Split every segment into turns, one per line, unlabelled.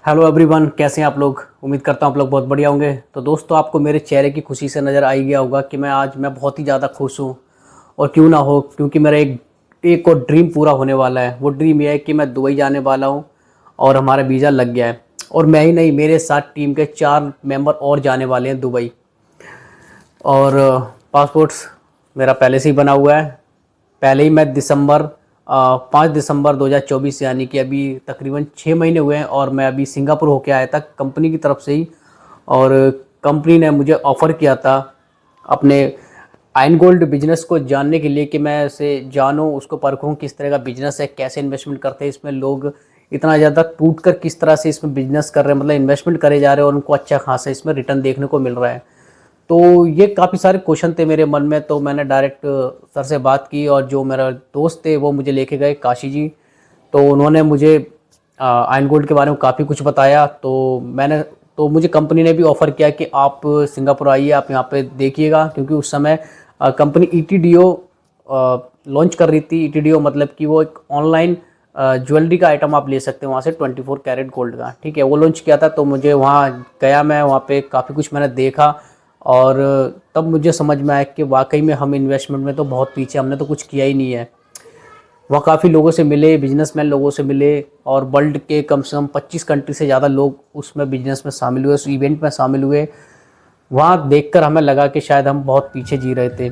Hello everyone, कैसे हैं आप लोग। उम्मीद करता हूँ आप लोग बहुत बढ़िया होंगे। तो दोस्तों, आपको मेरे चेहरे की खुशी से नज़र आ ही गया होगा कि मैं बहुत ही ज़्यादा खुश हूँ। और क्यों ना हो, क्योंकि मेरा एक और ड्रीम पूरा होने वाला है। वो ड्रीम ये है कि मैं दुबई जाने वाला हूँ और हमारा वीज़ा लग गया है। और मैं ही नहीं, मेरे साथ टीम के 4 मेंबर और जाने वाले हैं दुबई। और पासपोर्ट्स मेरा पहले से ही बना हुआ है। पहले ही मैं 5 दिसंबर 2024, यानी कि अभी तकरीबन 6 महीने हुए हैं, और मैं अभी सिंगापुर होके आया था कंपनी की तरफ से ही। और कंपनी ने मुझे ऑफ़र किया था अपने आइन गोल्ड बिजनेस को जानने के लिए कि मैं उसे जानूं, उसको परखूं, किस तरह का बिजनेस है, कैसे इन्वेस्टमेंट करते हैं इसमें लोग, इतना ज़्यादा टूट कर किस तरह से इसमें बिजनेस कर रहे हैं, मतलब इन्वेस्टमेंट करे जा रहे हैं और उनको अच्छा खासा इसमें रिटर्न देखने को मिल रहा है। तो ये काफ़ी सारे क्वेश्चन थे मेरे मन में, तो मैंने डायरेक्ट सर से बात की, और जो मेरा दोस्त थे वो मुझे लेके गए, काशी जी। तो उन्होंने मुझे आयन गोल्ड के बारे में काफ़ी कुछ बताया। तो मुझे कंपनी ने भी ऑफ़र किया कि आप सिंगापुर आइए, आप यहाँ पे देखिएगा, क्योंकि उस समय कंपनी ईटीडीओ लॉन्च कर रही थी। ईटीडीओ मतलब कि वो एक ऑनलाइन ज्वेलरी का आइटम आप ले सकते हैं वहाँ से, 24 कैरेट गोल्ड का, ठीक है, वो लॉन्च किया था। तो मुझे वहाँ गया, मैं वहाँ पे काफ़ी कुछ मैंने देखा, और तब मुझे समझ में आया कि वाकई में हम इन्वेस्टमेंट में तो बहुत पीछे, हमने तो कुछ किया ही नहीं है। वहाँ काफ़ी लोगों से मिले, बिजनेसमैन लोगों से मिले, और वर्ल्ड के कम से कम 25 कंट्री से ज़्यादा लोग उसमें बिजनेस में शामिल हुए, उस इवेंट में शामिल हुए। वहाँ देखकर हमें लगा कि शायद हम बहुत पीछे जी रहे थे,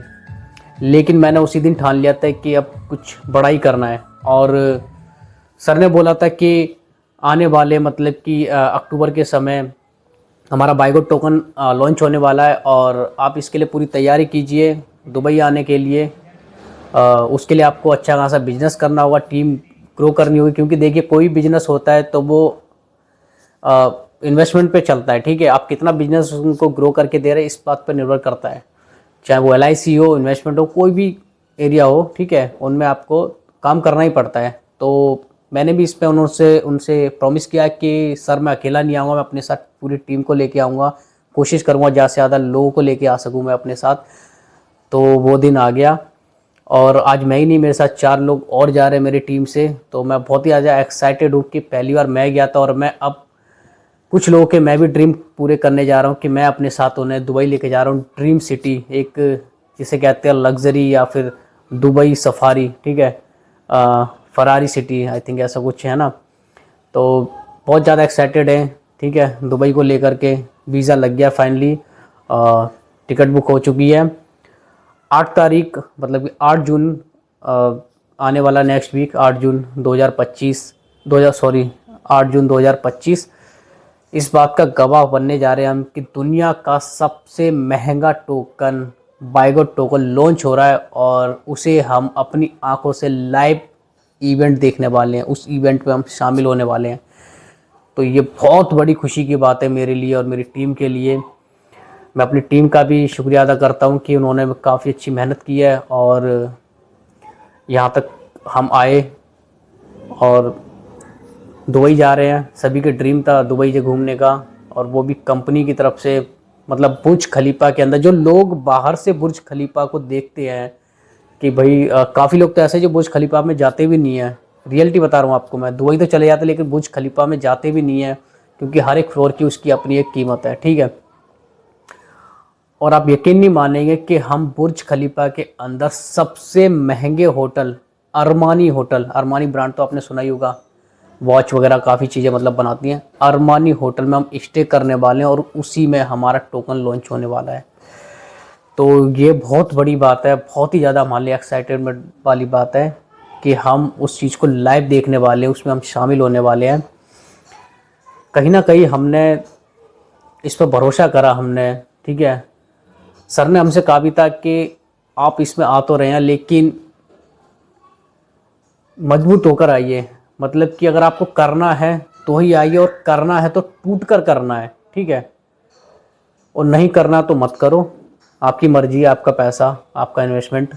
लेकिन मैंने उसी दिन ठान लिया था कि अब कुछ बड़ा ही करना है। और सर ने बोला था कि आने वाले, मतलब कि अक्टूबर के समय हमारा बाइगो टोकन लॉन्च होने वाला है, और आप इसके लिए पूरी तैयारी कीजिए दुबई आने के लिए। उसके लिए आपको अच्छा खासा बिजनेस करना होगा, टीम ग्रो करनी होगी, क्योंकि देखिए कोई बिजनेस होता है तो वो इन्वेस्टमेंट पे चलता है, ठीक है। आप कितना बिजनेस उनको ग्रो करके दे रहे हैं इस बात पर निर्भर करता है। चाहे वो LIC हो, इन्वेस्टमेंट हो, कोई भी एरिया हो, ठीक है, उनमें आपको काम करना ही पड़ता है। तो मैंने भी इस पर उनसे उनसे प्रॉमिस किया कि सर मैं अकेला नहीं आऊँगा, मैं अपने साथ पूरी टीम को लेके आऊँगा, कोशिश करूँगा ज़्यादा से ज़्यादा लोगों को लेके आ सकूँ मैं अपने साथ। तो वो दिन आ गया, और आज मैं ही नहीं, मेरे साथ 4 लोग और जा रहे हैं मेरी टीम से। तो मैं बहुत ही ज़्यादा एक्साइटेड हूँ कि पहली बार मैं गया था, और मैं अब कुछ लोगों के मैं भी ड्रीम पूरे करने जा रहा हूँ कि मैं अपने साथ उन्हें दुबई लेके जा रहा हूँ। ड्रीम सिटी, एक जिसे कहते हैं लग्जरी, या फिर दुबई सफारी, ठीक है, फरारी सिटी, आई थिंक ऐसा कुछ है ना। तो बहुत ज़्यादा एक्साइटेड है, ठीक है, दुबई को लेकर के। वीज़ा लग गया फाइनली, टिकट बुक हो चुकी है। 8 तारीख, मतलब कि 8 जून आने वाला, नेक्स्ट वीक 8 जून 2025, 2000 सॉरी 8 जून 2025, इस बात का गवाह बनने जा रहे हैं हम कि दुनिया का सबसे महंगा टोकन बाइगो टोकन लॉन्च हो रहा है, और उसे हम अपनी आंखों से लाइव इवेंट देखने वाले हैं, उस इवेंट में हम शामिल होने वाले हैं। तो ये बहुत बड़ी खुशी की बात है मेरे लिए और मेरी टीम के लिए। मैं अपनी टीम का भी शुक्रिया अदा करता हूँ कि उन्होंने काफ़ी अच्छी मेहनत की है और यहाँ तक हम आए, और दुबई जा रहे हैं। सभी के ड्रीम था दुबई से घूमने का, और वो भी कंपनी की तरफ से। मतलब बुर्ज खलीफा के अंदर, जो लोग बाहर से बुर्ज खलीफा को देखते हैं कि भाई काफ़ी लोग तो ऐसे जो बुर्ज खलीफा में जाते भी नहीं है। रियलिटी बता रहा हूँ आपको, मैं दुबई तो चले जाते लेकिन बुर्ज खलीफा में जाते भी नहीं है, क्योंकि हर एक फ्लोर की उसकी अपनी एक कीमत है, ठीक है। और आप यकीन नहीं मानेंगे कि हम बुर्ज खलीफा के अंदर सबसे महंगे hotel, Armani hotel, Armani brand तो आपने सुना ही होगा, वॉच वगैरह काफ़ी चीज़ें मतलब बनाती हैं, अरमानी होटल में हम स्टे करने वाले हैं, और उसी में हमारा टोकन लॉन्च होने वाला है। तो ये बहुत बड़ी बात है, बहुत ही ज़्यादा हमारे लिए एक्साइटेडमेंट वाली बात है कि हम उस चीज़ को लाइव देखने वाले हैं, उसमें हम शामिल होने वाले हैं। कहीं ना कहीं हमने इस पर भरोसा करा हमने, ठीक है। सर ने हमसे कहा भी था कि आप इसमें आ तो रहे हैं, लेकिन मजबूत होकर आइए, मतलब कि अगर आपको करना है तो ही आइए, और करना है तो टूट कर करना है, ठीक है, और नहीं करना तो मत करो। आपकी मर्जी, आपका पैसा, आपका इन्वेस्टमेंट,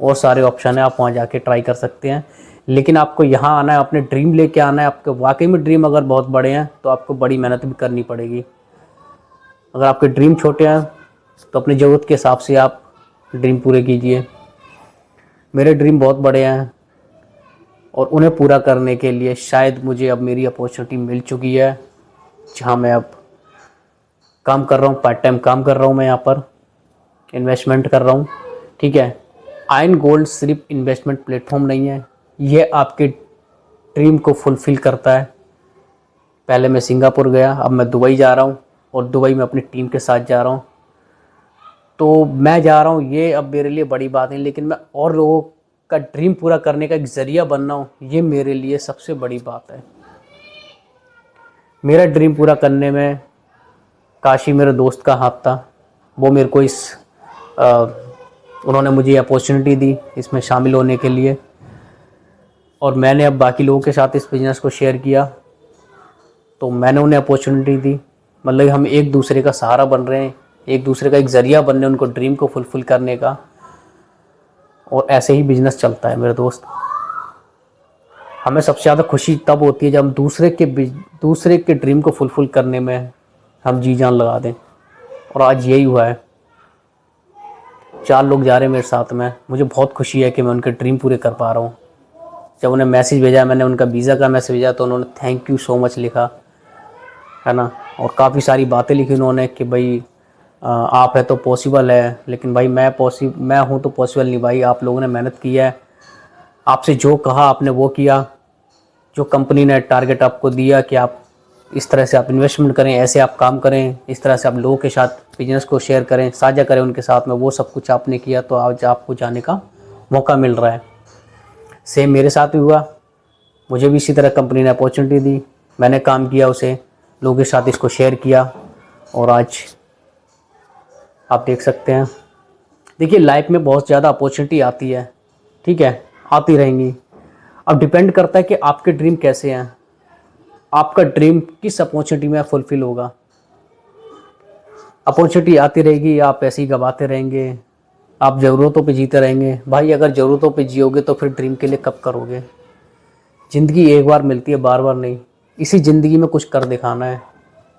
और सारे ऑप्शन है, आप वहाँ जाके ट्राई कर सकते हैं। लेकिन आपको यहाँ आना है, अपने ड्रीम लेके आना है। आपके वाकई में ड्रीम अगर बहुत बड़े हैं तो आपको बड़ी मेहनत भी करनी पड़ेगी। अगर आपके ड्रीम छोटे हैं तो अपनी ज़रूरत के हिसाब से आप ड्रीम पूरे कीजिए। मेरे ड्रीम बहुत बड़े हैं, और उन्हें पूरा करने के लिए शायद मुझे अब मेरी अपॉर्चुनिटी मिल चुकी है, जहाँ मैं अब काम कर रहा हूँ, पार्ट टाइम काम कर रहा हूँ मैं यहाँ पर, इन्वेस्टमेंट कर रहा हूँ। ठीक है, आयन गोल्ड सिर्फ इन्वेस्टमेंट प्लेटफॉर्म नहीं है, ये आपके ड्रीम को फुलफ़िल करता है। पहले मैं सिंगापुर गया, अब मैं दुबई जा रहा हूँ और दुबई में अपनी टीम के साथ जा रहा हूँ। तो मैं जा रहा हूँ, ये अब मेरे लिए बड़ी बात नहीं, लेकिन मैं और लोगों का ड्रीम पूरा करने का एक ज़रिया बन रहा हूँ, ये मेरे लिए सबसे बड़ी बात है। मेरा ड्रीम पूरा करने में काशी मेरे दोस्त का हाथ था। वो मेरे को उन्होंने मुझे अपॉर्चुनिटी दी इसमें शामिल होने के लिए, और मैंने अब बाकी लोगों के साथ इस बिज़नेस को शेयर किया, तो मैंने उन्हें अपॉर्चुनिटी दी। मतलब हम एक दूसरे का सहारा बन रहे हैं, एक दूसरे का एक ज़रिया बन रहे हैं उनको ड्रीम को फुलफ़िल करने का, और ऐसे ही बिज़नेस चलता है मेरे दोस्त। हमें सबसे ज़्यादा खुशी तब होती है जब हम दूसरे के ड्रीम को फुलफ़िल करने में हम जी जान लगा दें, और आज यही हुआ है। 4 लोग जा रहे हैं मेरे साथ में, मुझे बहुत खुशी है कि मैं उनके ड्रीम पूरे कर पा रहा हूँ। जब उन्हें मैसेज भेजा, मैंने उनका वीज़ा का मैसेज भेजा, तो उन्होंने थैंक यू सो मच लिखा, है ना, और काफ़ी सारी बातें लिखी उन्होंने कि भाई आप है तो पॉसिबल है, लेकिन भाई मैं हूँ तो पॉसिबल नहीं भाई, आप लोगों ने मेहनत की है, आपसे जो कहा आपने वो किया, जो कंपनी ने टारगेट आपको दिया कि आप इस तरह से आप इन्वेस्टमेंट करें, ऐसे आप काम करें, इस तरह से आप लोगों के साथ बिजनेस को शेयर करें, साझा करें उनके साथ में, वो सब कुछ आपने किया, तो आज आपको जाने का मौका मिल रहा है। सेम मेरे साथ भी हुआ, मुझे भी इसी तरह कंपनी ने अपॉर्चुनिटी दी, मैंने काम किया, उसे लोगों के साथ इसको शेयर किया, और आज आप देख सकते हैं। देखिए, लाइफ में बहुत ज़्यादा अपॉर्चुनिटी आती है, ठीक है, आती रहेंगी। अब डिपेंड करता है कि आपके ड्रीम कैसे हैं, आपका ड्रीम किस अपॉर्चुनिटी में फुलफ़िल होगा। अपॉर्चुनिटी आती रहेगी, आप ऐसे ही गवाते रहेंगे, आप ज़रूरतों पे जीते रहेंगे। भाई अगर ज़रूरतों पे जियोगे तो फिर ड्रीम के लिए कब करोगे। ज़िंदगी एक बार मिलती है, बार बार नहीं। इसी ज़िंदगी में कुछ कर दिखाना है,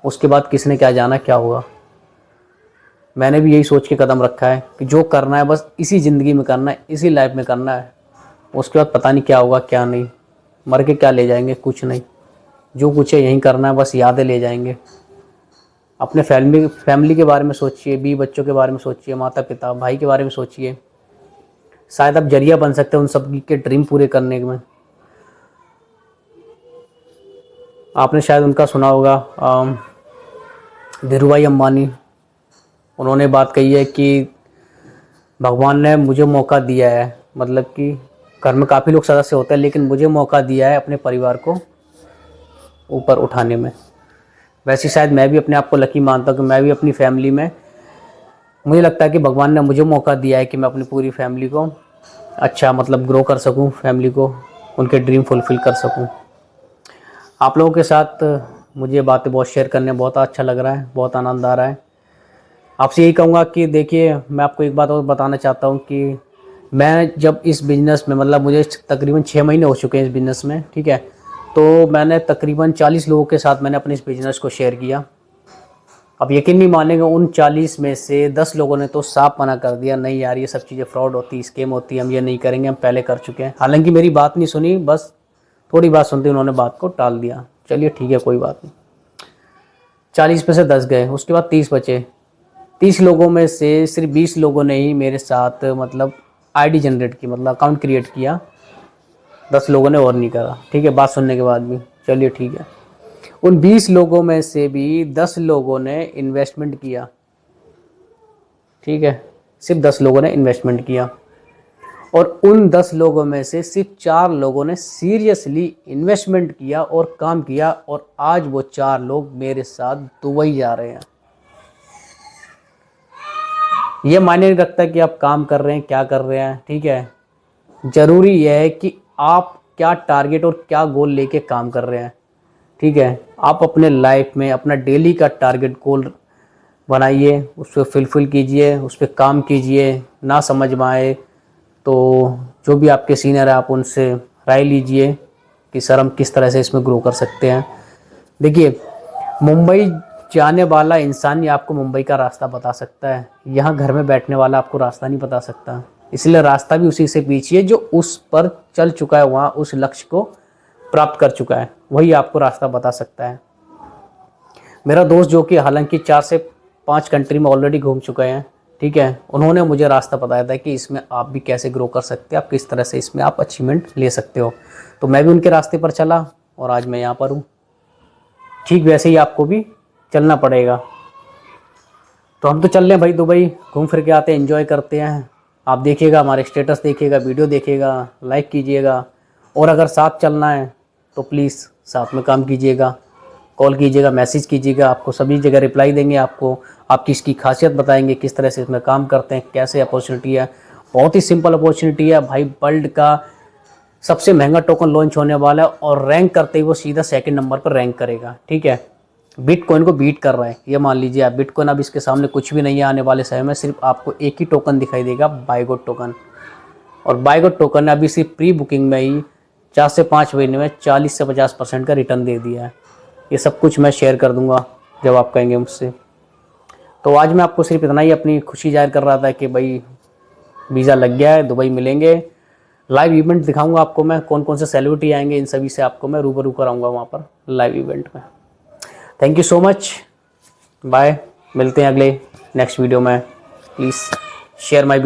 उसके बाद किसने क्या जाना क्या होगा। मैंने भी यही सोच के कदम रखा है कि जो करना है बस इसी ज़िंदगी में करना है, इसी लाइफ में करना है, उसके बाद पता नहीं क्या होगा क्या नहीं। मर के क्या ले जाएंगे, कुछ नहीं। जो कुछ है यहीं करना है, बस यादें ले जाएंगे। अपने फैमिली के बारे में सोचिए, 20 बच्चों के बारे में सोचिए, माता पिता भाई के बारे में सोचिए। शायद आप जरिया बन सकते हैं उन सब के ड्रीम पूरे करने में। आपने शायद उनका सुना होगा, धीरूभाई अंबानी। उन्होंने बात कही है कि भगवान ने मुझे मौका दिया है, मतलब कि घर में काफ़ी लोग सदस्य होते हैं, लेकिन मुझे मौका दिया है अपने परिवार को ऊपर उठाने में। वैसे शायद मैं भी अपने आप को लकी मानता हूँ कि मैं भी अपनी फैमिली में, मुझे लगता है कि भगवान ने मुझे मौका दिया है कि मैं अपनी पूरी फैमिली को अच्छा मतलब ग्रो कर सकूँ, फैमिली को उनके ड्रीम फुलफ़िल कर सकूँ। आप लोगों के साथ मुझे बातें बहुत शेयर करने बहुत अच्छा लग रहा है, बहुत आनंद आ रहा है। आपसे यही कहूँगा कि देखिए, मैं आपको एक बात और बताना चाहता हूँ कि मैं जब इस बिज़नेस में, मतलब मुझे तकरीबन 6 महीने हो चुके हैं इस बिज़नेस में, ठीक है, तो मैंने तकरीबन 40 लोगों के साथ मैंने अपने इस बिज़नेस को शेयर किया। अब यकीन नहीं मानेंगे, उन 40 में से 10 लोगों ने तो साफ मना कर दिया, नहीं यार ये सब चीज़ें फ्रॉड होती, स्कैम होती, हम ये नहीं करेंगे, हम पहले कर चुके हैं। हालांकि मेरी बात नहीं सुनी, बस थोड़ी बात सुनते उन्होंने बात को टाल दिया। चलिए ठीक है, कोई बात नहीं। 40 में से 10 गए, उसके बाद 30 बचे। 30 लोगों में से सिर्फ 20 लोगों ने ही मेरे साथ मतलब आईडी जनरेट की, मतलब अकाउंट क्रिएट किया। 10 लोगों ने और नहीं करा, ठीक है, बात सुनने के बाद भी। चलिए ठीक है, उन 20 लोगों में से भी 10 लोगों ने इन्वेस्टमेंट किया, ठीक है, सिर्फ 10 लोगों ने इन्वेस्टमेंट किया। और उन 10 लोगों में से सिर्फ 4 लोगों ने सीरियसली इन्वेस्टमेंट किया और काम किया, और आज वो 4 लोग मेरे साथ दुबई जा रहे हैं। ये मायने नहीं रखता कि आप काम कर रहे हैं, क्या कर रहे हैं, ठीक है। ज़रूरी यह है कि आप क्या टारगेट और क्या गोल लेके काम कर रहे हैं, ठीक है। आप अपने लाइफ में अपना डेली का टारगेट गोल बनाइए, उस पर फुलफिल कीजिए, उस पर काम कीजिए। ना समझ में आए तो जो भी आपके सीनियर है आप उनसे राय लीजिए कि सर हम किस तरह से इसमें ग्रो कर सकते हैं। देखिए, मुंबई जाने वाला इंसान ही आपको मुंबई का रास्ता बता सकता है, यहाँ घर में बैठने वाला आपको रास्ता नहीं बता सकता। इसलिए रास्ता भी उसी से पीछिए जो उस पर चल चुका है, वहाँ उस लक्ष्य को प्राप्त कर चुका है, वही आपको रास्ता बता सकता है। मेरा दोस्त जो कि हालांकि 4 से 5 कंट्री में ऑलरेडी घूम चुके हैं, ठीक है, उन्होंने मुझे रास्ता बताया था कि इसमें आप भी कैसे ग्रो कर सकते हैं, आप किस तरह से इसमें आप अचीवमेंट ले सकते हो। तो मैं भी उनके रास्ते पर चला और आज मैं यहाँ पर हूँ। ठीक वैसे ही आपको भी चलना पड़ेगा। तो हम तो चल रहे हैं भाई दुबई, घूम फिर के आते हैं, एंजॉय करते हैं। आप देखिएगा, हमारे स्टेटस देखिएगा, वीडियो देखिएगा, लाइक कीजिएगा, और अगर साथ चलना है तो प्लीज़ साथ में काम कीजिएगा, कॉल कीजिएगा, मैसेज कीजिएगा, आपको सभी जगह रिप्लाई देंगे, आपको आपकी इसकी खासियत बताएंगे, किस तरह से इसमें काम करते हैं, कैसे अपॉर्चुनिटी है। बहुत ही सिंपल अपॉर्चुनिटी है भाई, वर्ल्ड का सबसे महंगा टोकन लॉन्च होने वाला है और रैंक करते ही वो सीधा सेकंड नंबर पर रैंक करेगा, ठीक है। बिटकॉइन को बीट कर रहा है, ये मान लीजिए आप। बिटकॉइन अब इसके सामने कुछ भी नहीं है आने वाले समय में, सिर्फ आपको एक ही टोकन दिखाई देगा, बायगोट टोकन। और बायगोट टोकन ने अभी सिर्फ प्री बुकिंग में ही 4 से 5 महीने में 40 से 50% का रिटर्न दे दिया है। ये सब कुछ मैं शेयर कर दूंगा जब आप कहेंगे मुझसे। तो आज मैं आपको सिर्फ इतना ही अपनी खुशी जाहिर कर रहा था कि भाई वीज़ा लग गया है, दुबई मिलेंगे। लाइव इवेंट दिखाऊंगा आपको मैं, कौन कौन से सेलिब्रिटी आएंगे, इन सभी से आपको मैं रूबरू कराऊंगा वहाँ पर लाइव इवेंट में। Thank you so much, bye, मिलते हैं अगले नेक्स्ट वीडियो में। Please share my